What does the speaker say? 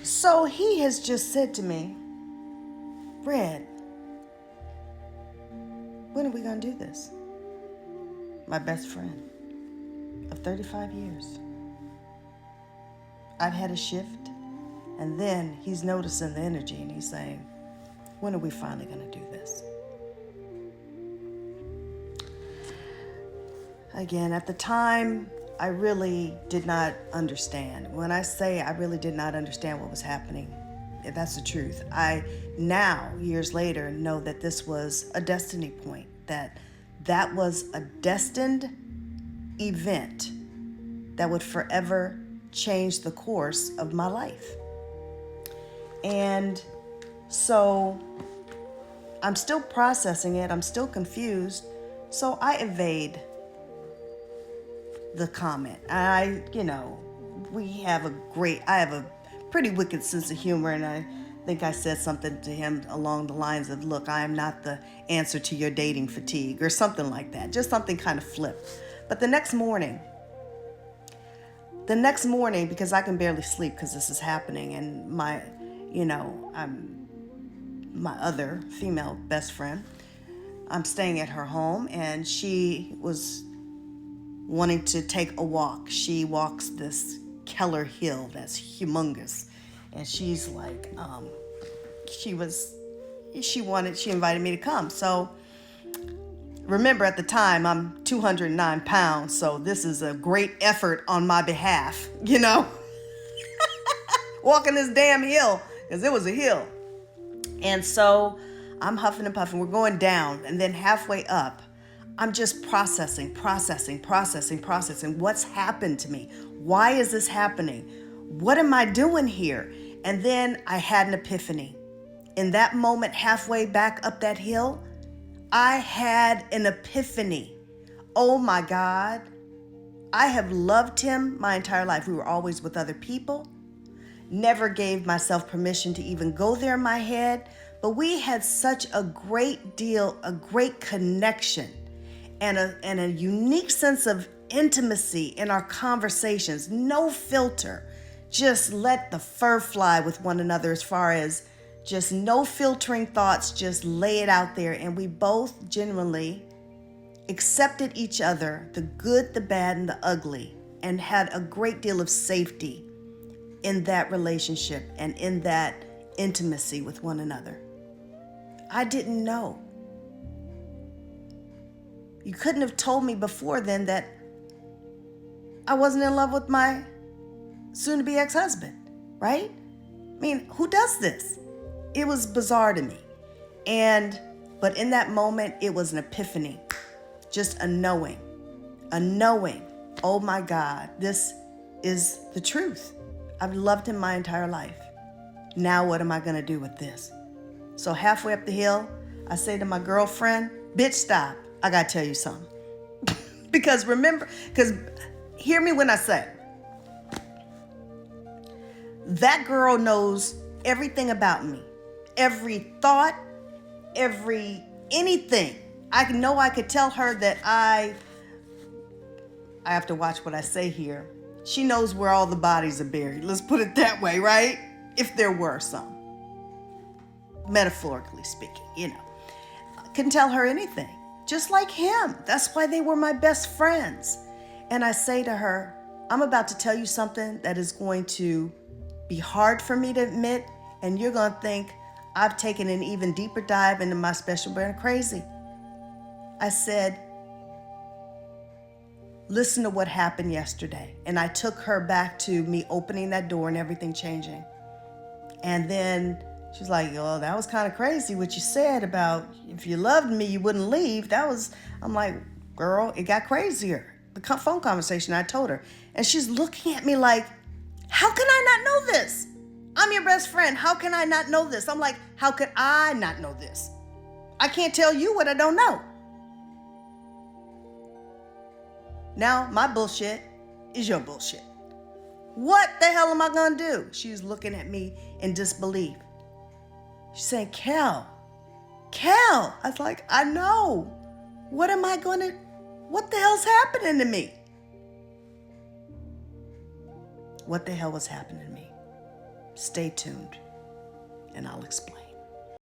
So he has just said to me, Red, when are we going to do this? My best friend of 35 years. I've had a shift, and then he's noticing the energy and he's saying, when are we finally going to do this? Again, at the time, I really did not understand. When I say I really did not understand what was happening, that's the truth. I now, years later, know that this was a destiny point, that was a destined event that would forever change the course of my life. And so I'm still processing it. I'm still confused. So I evade the comment. I have a pretty wicked sense of humor, and I think I said something to him along the lines of, look, I am not the answer to your dating fatigue, or something like that. Just something kind of flipped. But the next morning, because I can barely sleep because this is happening, and my other female best friend, I'm staying at her home, and she was wanting to take a walk. She walks this Keller Hill that's humongous, and she's like, she invited me to come. So remember, at the time, I'm 209 pounds, so this is a great effort on my behalf, walking this damn hill, because it was a hill. And so I'm huffing and puffing. We're going down, and then halfway up, I'm just processing. What's happened to me? Why is this happening? What am I doing here? And then I had an epiphany. In that moment, halfway back up that hill, I had an epiphany. Oh my God. I have loved him my entire life. We were always with other people. Never gave myself permission to even go there in my head. But we had such a great connection, and a unique sense of intimacy in our conversations. No filter. Just let the fur fly with one another, as far as just no filtering thoughts, just lay it out there. And we both genuinely accepted each other, the good, the bad, and the ugly, and had a great deal of safety in that relationship and in that intimacy with one another. I didn't know. You couldn't have told me before then that I wasn't in love with my soon-to-be ex-husband, right? I mean, who does this? It was bizarre to me. But in that moment, it was an epiphany, just a knowing. Oh my God, this is the truth. I've loved him my entire life. Now what am I gonna do with this? So halfway up the hill, I say to my girlfriend, bitch, stop. I gotta tell you something. because hear me when I say, that girl knows everything about me. Every thought, anything. I could tell her that I have to watch what I say here. She knows where all the bodies are buried. Let's put it that way, right? If there were some. Metaphorically speaking, I can tell her anything. Just like him. That's why they were my best friends. And I say to her, I'm about to tell you something that is going to be hard for me to admit, and you're going to think I've taken an even deeper dive into my special brand of crazy. I said, listen to what happened yesterday. And I took her back to me opening that door and everything changing. And then she's like, oh, that was kind of crazy what you said about if you loved me, you wouldn't leave. I'm like, girl, it got crazier. The phone conversation I told her. And she's looking at me like, how can I not know this? I'm your best friend. How can I not know this? I'm like, how could I not know this? I can't tell you what I don't know. Now, my bullshit is your bullshit. What the hell am I going to do? She's looking at me in disbelief. She's saying, Kel. I was like, I know. What the hell's happening to me? What the hell was happening to me? Stay tuned, and I'll explain.